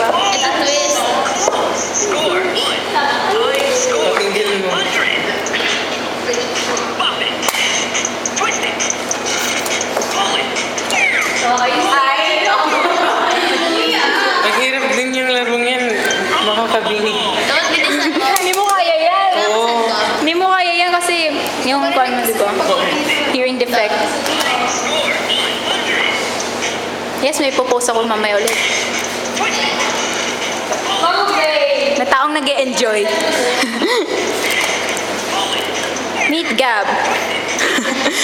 Ito twist. Score one. Time score Patigil mo. 100. Pop it. Twist it. Pull it. Naghirap din yung larong yan. Makakabini. Don't bilisan mo. Hindi mo kaya yan. Oo. Hindi mo kaya yan kasi yung kwan mo, di ba? Hearing defect. Score 100. Yes, may pupost ako mamaya ulit. Twist it. Na taong nag-e-enjoy. Meet Gab.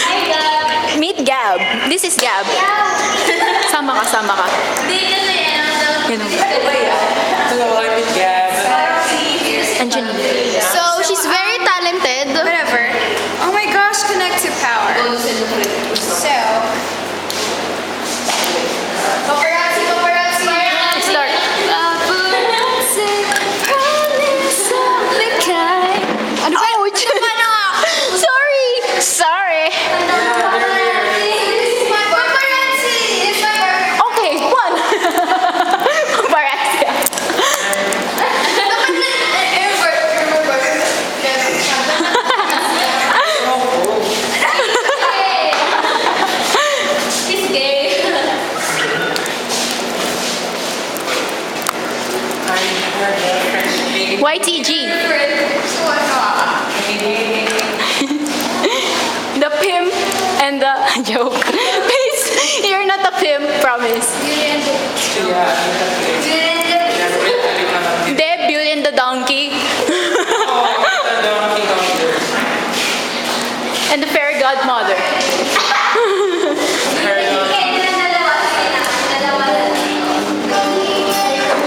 Hi, Gab. Meet Gab. This is Gab. Sama ka, sama ka. Hindi kasi Ganun. Hello, I'm with Gab. Andiyan. So, she's very talented. Whatever. Oh my gosh, connect to power. So. Paparazzi, paparazzi. Start. Ano ba? Ouch! Sorry! Sorry! Paparazzi! It's my birthday. Okay, one! Paparazzi. She's gay. YTG. The pimp and the joke. Please, you're not a pimp, promise. De, Beauty and the Donkey. And the fairy godmother.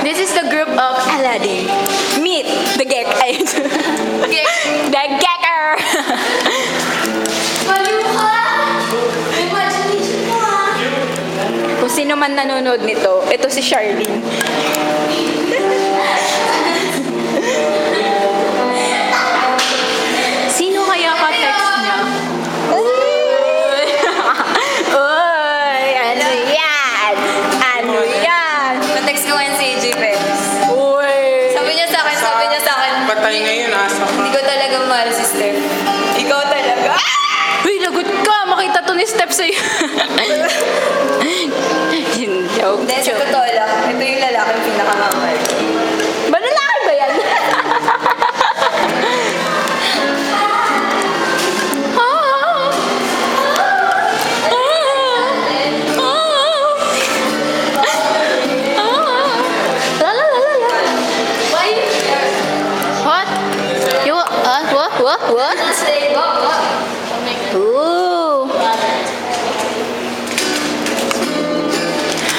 This is the group of Aladdin. Meet the Gek. The Gekker. Kung sino man nanonood nito, ito si Charlene. Sino kaya ka-text niya? Uy! Uy! Ano yan? Ano yan? Text ko ngayon si AJ Perez. Uy! Sabi niya sa akin, Patay ngayon, asa ka. hindi ko talaga mahal si Steph. Ikaw talaga. Uy, lagot ka! Makita to ni Steph sa'yo. Yung joke. Hindi, sa totoo lang, ito yung lalaking pinakamamahal. Ba lalaki ba yan? La, la, la, la, la. What? You what? Ooh.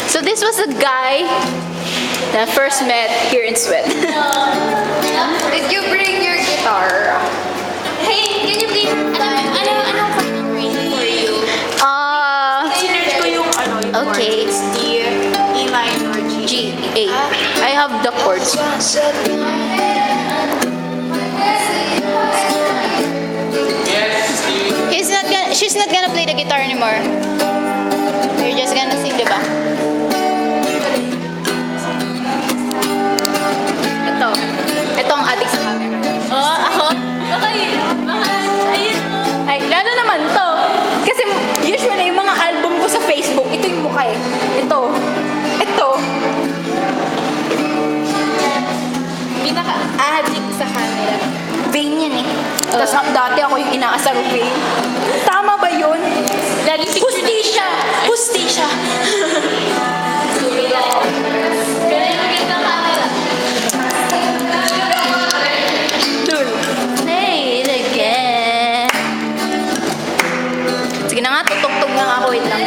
So this was the guy that I first met here in Sweden. Did you bring your guitar? Hey, can you please, ano for you? Sinerge ko yung Okay. chords. D, E minor, G. G, A. I have the chords. She's not gonna play the guitar anymore. You're just gonna sing, diba? Ito ang adik sa camera. Oh, ako? Okay. Ayun. Ay, lalo naman to. Kasi usually yung mga album ko sa Facebook, ito yung mukha eh. Ito. Pinaka-addict sa camera. Vain yan eh. Tapos dati ako yung inaasar vain. Tama ba yun? Hustisya! Hustisya! Ganun yung ganda camera. Dul. Play it again. Sige na nga, tutugtog na nga ako. Wait lang.